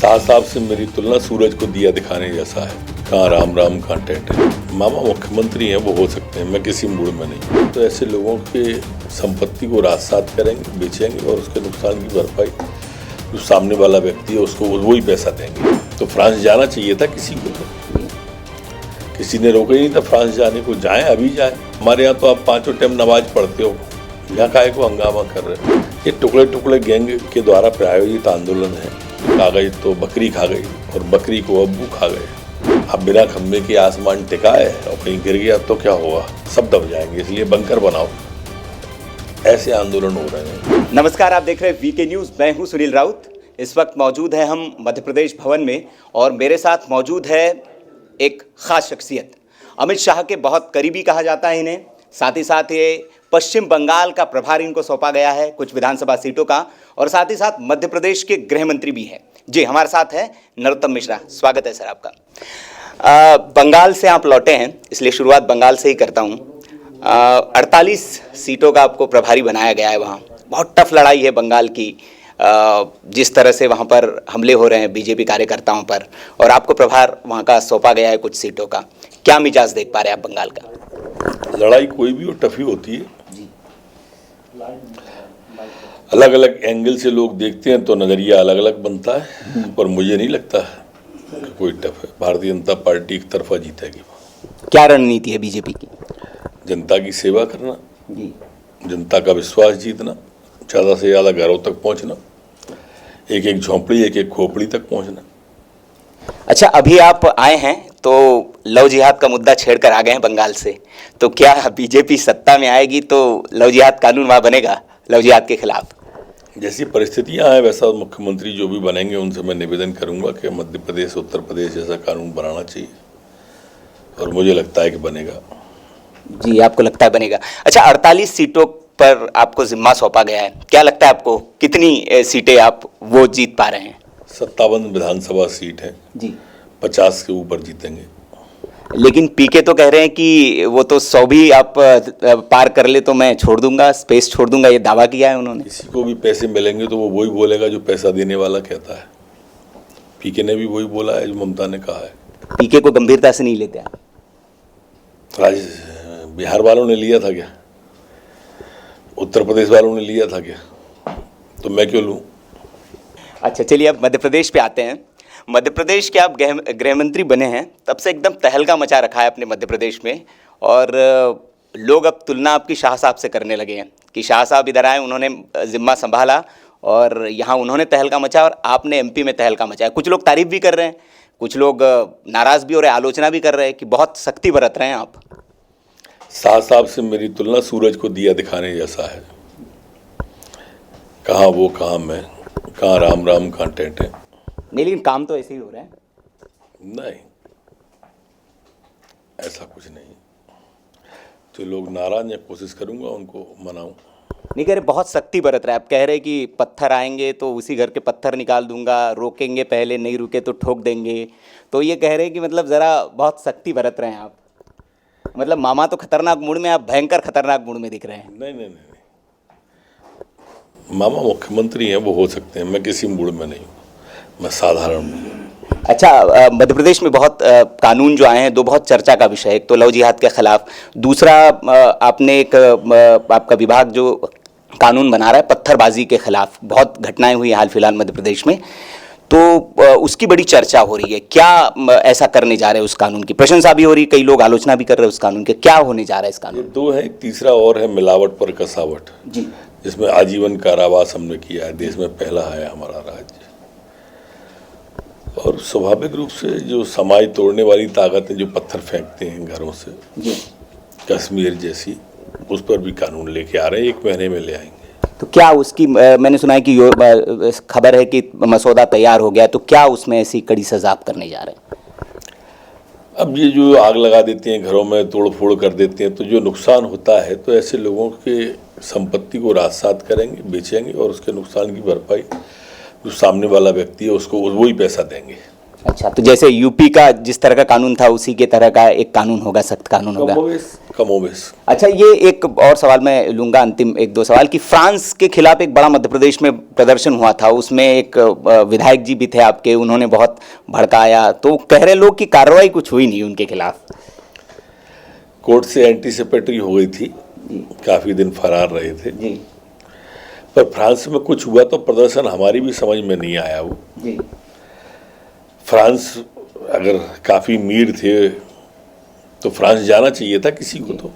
शाह साहब से मेरी तुलना सूरज को दिया दिखाने जैसा है। कहाँ राम राम कहाँ टेटे। मामा मुख्यमंत्री हैं, वो हो सकते हैं, मैं किसी मूड में नहीं। तो ऐसे लोगों के संपत्ति को रात सात करेंगे, बेचेंगे और उसके नुकसान की भरपाई जो सामने वाला व्यक्ति है उसको वही पैसा देंगे। तो फ्रांस जाना चाहिए था किसी को, तो किसी ने रोका ही नहीं था फ्रांस जाने को। जाएं, अभी जाएं। हमारे यहाँ तो आप 5 टाइम नमाज पढ़ते हो, यहाँ काहे को हंगामा कर रहे हो। ये टुकड़े टुकड़े गैंग के द्वारा प्रायोजित आंदोलन है। खा गई तो बकरी खा गई और बकरी को अब्बू खा गए। अब बिना खम्भे के आसमान टिका है और कहीं गिर गया तो क्या होगा, सब दब जाएंगे। इसलिए बंकर बनाओ। ऐसे आंदोलन हो रहे हैं। नमस्कार, आप देख रहे हैं वीके न्यूज़। मैं हूं सुनील राउत। इस वक्त मौजूद है हम मध्य प्रदेश भवन में और मेरे साथ मौजूद है एक खास शख्सियत। अमित शाह के बहुत करीबी कहा जाता है इन्हें। साथ ही साथ ये पश्चिम बंगाल का प्रभार इनको सौंपा गया है, कुछ विधानसभा सीटों का, और साथ ही साथ मध्य प्रदेश के गृह मंत्री भी हैं। जी, हमारे साथ है नरोत्तम मिश्रा। स्वागत है सर आपका। बंगाल से आप लौटे हैं, इसलिए शुरुआत बंगाल से ही करता हूँ। 48 सीटों का आपको प्रभारी बनाया गया है। वहाँ बहुत टफ लड़ाई है बंगाल की। जिस तरह से वहाँ पर हमले हो रहे हैं बीजेपी कार्यकर्ताओं पर, और आपको प्रभार वहाँ का सौंपा गया है कुछ सीटों का, क्या मिजाज देख पा रहे हैं आप बंगाल का? लड़ाई कोई भी हो टफी होती है। अलग अलग एंगल से लोग देखते हैं तो नजरिया अलग अलग बनता है, पर मुझे नहीं लगता कि कोई टफ है। भारतीय जनता पार्टी एक तरफा जीतेगी। क्या रणनीति है बीजेपी की? जनता की सेवा करना, जनता का विश्वास जीतना, ज़्यादा से ज़्यादा घरों तक पहुंचना, एक एक झोंपड़ी एक एक खोपड़ी तक पहुंचना। अच्छा, अभी आप आए हैं तो लव जिहाद का मुद्दा छेड़कर आ गए हैं बंगाल से, तो क्या बीजेपी सत्ता में आएगी तो लव जिहाद कानून वहाँ बनेगा लव जिहाद के खिलाफ? जैसी परिस्थितियां हैं वैसा मुख्यमंत्री जो भी बनेंगे उनसे मैं निवेदन करूंगा कि मध्य प्रदेश उत्तर प्रदेश जैसा कानून बनाना चाहिए, और मुझे लगता है कि बनेगा। जी, आपको लगता है बनेगा। अच्छा, 48 सीटों पर आपको जिम्मा सौंपा गया है, क्या लगता है आपको कितनी सीटें आप वो जीत पा रहे हैं? 57 विधानसभा सीट है जी, 50 के ऊपर जीतेंगे। लेकिन पीके तो कह रहे हैं कि वो तो 100 भी आप पार कर ले तो मैं छोड़ दूंगा, स्पेस छोड़ दूंगा, ये दावा किया है उन्होंने। किसी को भी पैसे मिलेंगे तो वो वही बोलेगा जो पैसा देने वाला कहता है। पीके ने भी वही बोला है जो ममता ने कहा है। पीके को गंभीरता से नहीं लेते आप? बिहार वालों ने लिया था क्या? उत्तर प्रदेश वालों ने लिया था क्या? तो मैं क्यों लूँ? अच्छा, चलिए अब मध्य प्रदेश पे आते हैं। मध्य प्रदेश के आप गृह मंत्री बने हैं, तब से एकदम तहलका मचा रखा है अपने मध्य प्रदेश में, और लोग अब तुलना आपकी शाह साहब से करने लगे हैं कि शाह साहब इधर आए, उन्होंने जिम्मा संभाला और यहाँ उन्होंने तहलका मचा और आपने एमपी में तहलका मचाया। कुछ लोग तारीफ भी कर रहे हैं, कुछ लोग नाराज़ भी हो रहे हैं, आलोचना भी कर रहे हैं कि बहुत सख्ती बरत रहे हैं आप। शाह साहब से मेरी तुलना सूरज को दिया दिखाने जैसा है। कहाँ वो कहाँ मैं, कहाँ राम राम कहाँ टेटे। नहीं, लेकिन काम तो ऐसे ही हो रहे हैं। नहीं, ऐसा कुछ नहीं। जो लोग नाराज हैं कोशिश करूंगा उनको मनाऊं। नहीं कह रहे बहुत सख्ती बरत रहा है, आप कह रहे कि पत्थर आएंगे तो उसी घर के पत्थर निकाल दूंगा, रोकेंगे पहले, नहीं रुके तो ठोक देंगे। तो ये कह रहे हैं कि मतलब ज़रा बहुत सख्ती बरत रहे हैं आप। मतलब मामा तो खतरनाक मूड में, आप भयंकर खतरनाक मूड में दिख रहे हैं। नहीं नहीं नहीं, मामा मुख्यमंत्री हैं, वो हो सकते हैं, मैं किसी मूड में नहीं हूँ, मैं साधारण हूँ। अच्छा, मध्य प्रदेश में बहुत कानून जो आए हैं, दो बहुत चर्चा का विषय है। एक तो लव जिहाद के खिलाफ, दूसरा आपने एक आपका विभाग जो कानून बना रहा है पत्थरबाजी के खिलाफ। बहुत घटनाएं हुई हाल फिलहाल मध्य प्रदेश में, तो उसकी बड़ी चर्चा हो रही है। क्या ऐसा करने जा रहे हैं? उस कानून की प्रशंसा भी हो रही है, कई लोग आलोचना भी कर रहे हैं उस कानून के। क्या होने जा रहा है इस कानून? दो है, एक तीसरा और है, मिलावट पर कसावट जी, जिसमें आजीवन कारावास हमने किया है। देश में पहला है हमारा राज्य। और स्वाभाविक रूप से जो समाज तोड़ने वाली ताकतें जो पत्थर फेंकते हैं घरों से, कश्मीर जैसी, उस पर भी कानून लेके आ रहे हैं, 1 महीने में ले आएंगे। तो क्या उसकी, मैंने सुना है कि खबर है कि मसौदा तैयार हो गया, तो क्या उसमें ऐसी कड़ी सजा आप करने जा रहे हैं? अब ये जो आग लगा देते हैं घरों में, तोड़ फोड़ कर देते हैं, तो जो नुकसान होता है तो ऐसे लोगों के संपत्ति को रात सात करेंगे, बेचेंगे और उसके नुकसान की भरपाई जो सामने वाला व्यक्ति है उसको वही पैसा देंगे। अच्छा, तो जैसे यूपी का जिस तरह का कानून था उसी के तरह का एक कानून होगा, सख्त कानून होगा। कमोबेश। अच्छा, ये एक और सवाल मैं लूंगा, अंतिम एक दो सवाल, कि फ्रांस के खिलाफ एक बड़ा मध्य प्रदेश में प्रदर्शन हुआ था, उसमें एक विधायक जी भी थे आपके, उन्होंने बहुत भड़काया, तो कह रहे लोग कि कार्रवाई कुछ हुई नहीं उनके खिलाफ। कोर्ट से एंटीसिपेटरी हो गई थी, काफी दिन फरार रहे थे जी। पर फ्रांस में कुछ हुआ तो प्रदर्शन हमारी भी समझ में नहीं आया। वो जी। फ्रांस अगर काफी मीर थे तो फ्रांस जाना चाहिए था किसी को, तो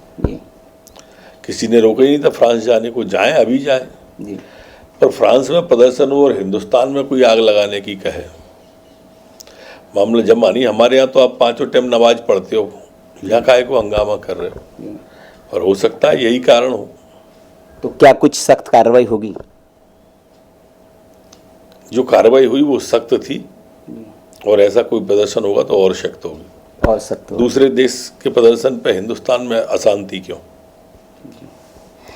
किसी ने रोका ही नहीं था फ्रांस जाने को, जाएं अभी जाएं। पर फ्रांस में प्रदर्शन हो और हिंदुस्तान में कोई आग लगाने की कहे, मामला जमा नहीं। हमारे यहाँ तो आप 5 टाइम नमाज पढ़ते हो, यहाँ काहे को हंगामा कर रहे हो? और हो सकता है यही कारण हो। तो क्या कुछ सख्त कार्रवाई होगी? जो कार्रवाई हुई वो सख्त थी, और ऐसा कोई प्रदर्शन होगा तो और सख्त होगी। और सख्त होगी। दूसरे देश के प्रदर्शन पे हिंदुस्तान में अशांति क्यों?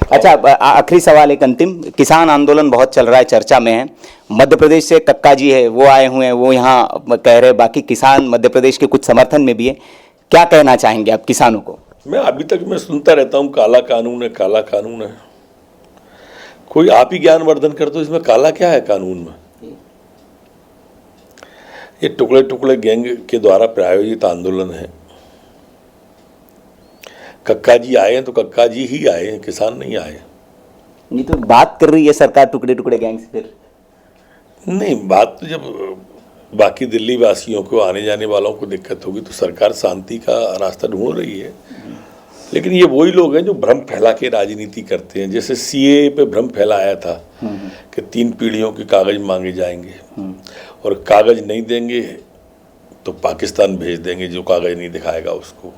अच्छा, आखिरी सवाल एक अंतिम, किसान आंदोलन बहुत चल रहा है, चर्चा में है, मध्य प्रदेश से कक्का जी है वो आए हुए हैं, वो यहाँ कह रहे, बाकी किसान मध्य प्रदेश के कुछ समर्थन में भी है, क्या कहना चाहेंगे आप किसानों को? मैं अभी तक मैं सुनता रहता हूँ काला कानून है, काला कानून है। कोई आप ही ज्ञानवर्धन कर दो, इसमें काला क्या है कानून में? ये टुकड़े टुकड़े गैंग के द्वारा प्रायोजित आंदोलन है। कक्का जी आए हैं तो कक्का जी ही आए हैं, किसान नहीं आए। नहीं तो बात कर रही है सरकार टुकड़े टुकड़े गैंग से, फिर नहीं, बात तो जब बाकी दिल्ली वासियों को, आने जाने वालों को दिक्कत होगी तो सरकार शांति का रास्ता ढूंढ रही है। लेकिन ये वही लोग हैं जो भ्रम फैला के राजनीति करते हैं। जैसे सीए पे भ्रम फैलाया था कि 3 पीढ़ियों के कागज मांगे जाएंगे और कागज नहीं देंगे तो पाकिस्तान भेज देंगे जो कागज नहीं दिखाएगा उसको।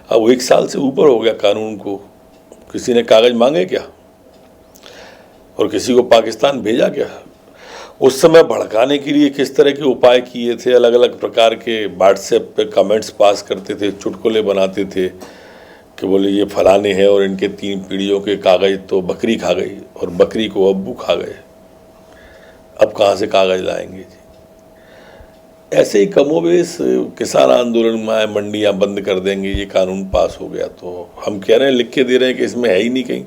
अब वो 1 साल से ऊपर हो गया कानून को, किसी ने कागज मांगे क्या और किसी को पाकिस्तान भेजा क्या? उस समय भड़काने के लिए किस तरह के उपाय किए थे, अलग अलग प्रकार के व्हाट्सएप पे कमेंट्स पास करते थे, चुटकुले बनाते थे कि बोले ये फलाने हैं और इनके 3 पीढ़ियों के कागज तो बकरी खा गई और बकरी को अब्बू खा गए, अब कहाँ से कागज लाएंगे जी? ऐसे ही कमोबेश किसान आंदोलन में आए, मंडियाँ बंद कर देंगे, ये कानून पास हो गया तो हम कह रहे हैं, लिख के दे रहे हैं कि इसमें है ही नहीं कहीं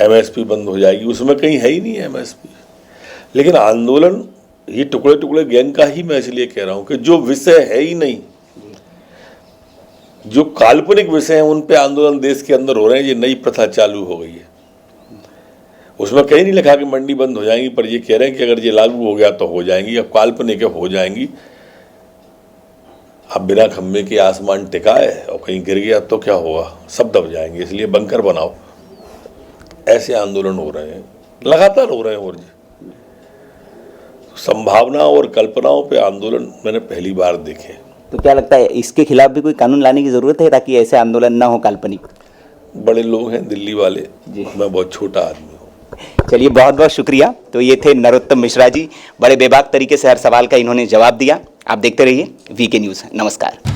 एमएसपी बंद हो जाएगी, उसमें कहीं है ही नहीं एमएसपी। लेकिन आंदोलन ये टुकड़े टुकड़े गैंग का ही मैं इसलिए कह रहा हूँ कि जो विषय है ही नहीं, जो काल्पनिक विषय हैं उन पे आंदोलन देश के अंदर हो रहे हैं। ये नई प्रथा चालू हो गई है, उसमें कहीं नहीं लिखा कि मंडी बंद हो जाएंगी, पर ये कह रहे हैं कि अगर ये लागू हो गया तो हो जाएंगी, या काल्पनिक हो जाएंगी। अब बिना खंभे के आसमान टिकाए और कहीं गिर गया तो क्या होगा? सब दब जाएंगे, इसलिए बंकर बनाओ। ऐसे आंदोलन हो रहे हैं, लगातार हो रहे हैं। और संभावना और कल्पनाओं पे आंदोलन मैंने पहली बार देखे। तो क्या लगता है इसके खिलाफ भी कोई कानून लाने की जरूरत है ताकि ऐसे आंदोलन ना हो काल्पनिक? बड़े लोग हैं दिल्ली वाले जी, मैं बहुत छोटा आदमी हूँ। चलिए, बहुत बहुत शुक्रिया। तो ये थे नरोत्तम मिश्रा जी, बड़े बेबाक तरीके से हर सवाल का इन्होंने जवाब दिया। आप देखते रहिए वीके न्यूज़। नमस्कार।